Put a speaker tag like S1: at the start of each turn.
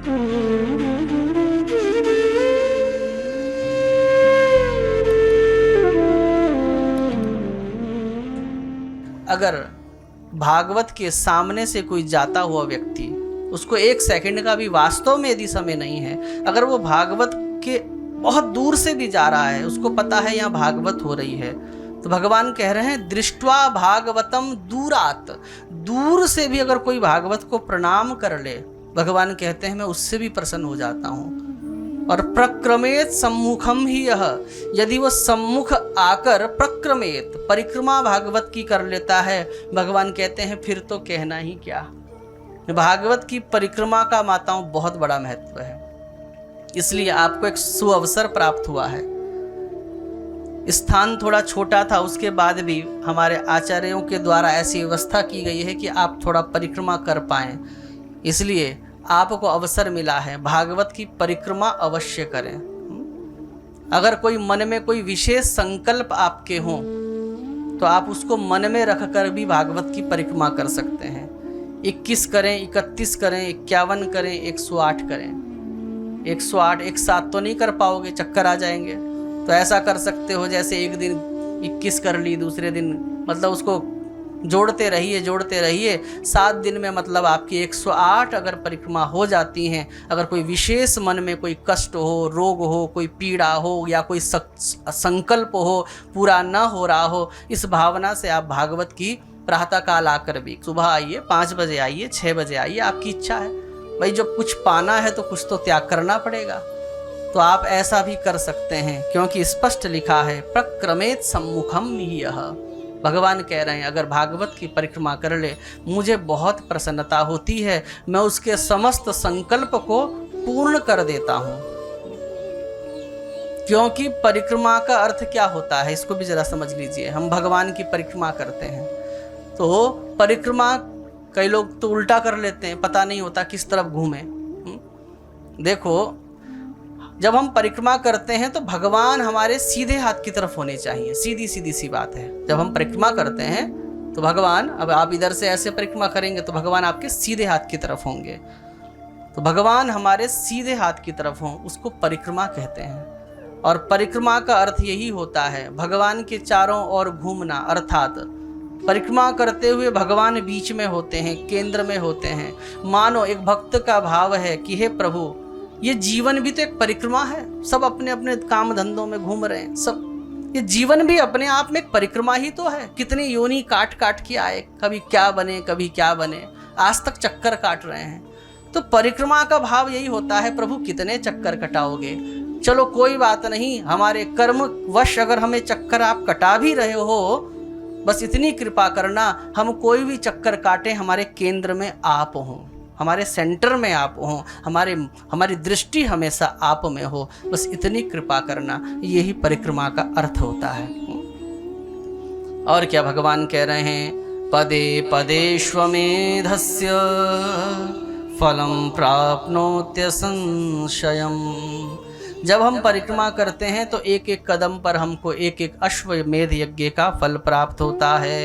S1: अगर भागवत के सामने से कोई जाता हुआ व्यक्ति, उसको 1 सेकंड का भी वास्तव में यदि समय नहीं है, अगर वो भागवत के बहुत दूर से भी जा रहा है, उसको पता है यहाँ भागवत हो रही है, तो भगवान कह रहे हैं दृष्ट्वा भागवतम दूरात, दूर से भी अगर कोई भागवत को प्रणाम कर ले, भगवान कहते हैं मैं उससे भी प्रसन्न हो जाता हूँ। और प्रक्रमेत सम्मुखम ही यह, यदि वह सम्मुख आकर प्रक्रमेत परिक्रमा भागवत की कर लेता है, भगवान कहते हैं फिर तो कहना ही क्या। भागवत की परिक्रमा का माताओं बहुत बड़ा महत्व है, इसलिए आपको एक सुअवसर प्राप्त हुआ है। स्थान थोड़ा छोटा था, उसके बाद भी हमारे आचार्यों के द्वारा ऐसी व्यवस्था की गई है कि आप थोड़ा परिक्रमा कर पाएं, इसलिए आपको अवसर मिला है। भागवत की परिक्रमा अवश्य करें। अगर कोई मन में कोई विशेष संकल्प आपके हों तो आप उसको मन में रखकर भी भागवत की परिक्रमा कर सकते हैं। 21 करें, 31 करें, 51 करें, 108 करें। 108 एक साथ तो नहीं कर पाओगे, चक्कर आ जाएंगे। तो ऐसा कर सकते हो जैसे एक दिन 21 कर ली, दूसरे दिन मतलब उसको जोड़ते रहिए 7 दिन में मतलब आपकी 108 अगर परिक्रमा हो जाती हैं। अगर कोई विशेष मन में कोई कष्ट हो, रोग हो, कोई पीड़ा हो या कोई संकल्प हो, पूरा न हो रहा हो, इस भावना से आप भागवत की प्रातः काल आकर भी सुबह आइए, 5 बजे आइए, 6 बजे आइए, आपकी इच्छा है भाई। जब कुछ पाना है तो कुछ तो त्याग करना पड़ेगा, तो आप ऐसा भी कर सकते हैं, क्योंकि स्पष्ट लिखा है प्रक्रमेत सम्मुखम यह। भगवान कह रहे हैं अगर भागवत की परिक्रमा कर ले, मुझे बहुत प्रसन्नता होती है, मैं उसके समस्त संकल्प को पूर्ण कर देता हूं। क्योंकि परिक्रमा का अर्थ क्या होता है, इसको भी जरा समझ लीजिए। हम भगवान की परिक्रमा करते हैं तो परिक्रमा कई लोग तो उल्टा कर लेते हैं, पता नहीं होता किस तरफ घूमे। देखो, जब हम परिक्रमा करते हैं तो भगवान हमारे सीधे हाथ की तरफ होने चाहिए, सीधी सीधी सी बात है। जब हम परिक्रमा करते हैं तो भगवान, अब आप इधर से ऐसे परिक्रमा करेंगे तो भगवान आपके सीधे हाथ की तरफ होंगे। तो भगवान हमारे सीधे हाथ की तरफ हों, उसको परिक्रमा कहते हैं। और परिक्रमा का अर्थ यही होता है भगवान के चारों ओर घूमना, अर्थात परिक्रमा करते हुए भगवान बीच में होते हैं, केंद्र में होते हैं। मानो एक भक्त का भाव है कि हे प्रभु, ये जीवन भी तो एक परिक्रमा है, सब अपने अपने काम धंधों में घूम रहे हैं, सब ये जीवन भी अपने आप में एक परिक्रमा ही तो है। कितनी योनि काट काट के आए, कभी क्या बने कभी क्या बने, आज तक चक्कर काट रहे हैं। तो परिक्रमा का भाव यही होता है, प्रभु कितने चक्कर कटाओगे, चलो कोई बात नहीं, हमारे कर्म वश अगर हमें चक्कर आप कटा भी रहे हो, बस इतनी कृपा करना, हम कोई भी चक्कर काटे हमारे केंद्र में आप हों, हमारे सेंटर में आप हो, हमारी दृष्टि हमेशा आप में हो, बस इतनी कृपा करना। यही परिक्रमा का अर्थ होता है। और क्या भगवान कह रहे हैं, पदे पदेष्वमेधस्य फलम प्राप्नोत्य संशयम। जब हम परिक्रमा करते हैं तो एक एक कदम पर हमको एक एक अश्वमेध यज्ञ का फल प्राप्त होता है।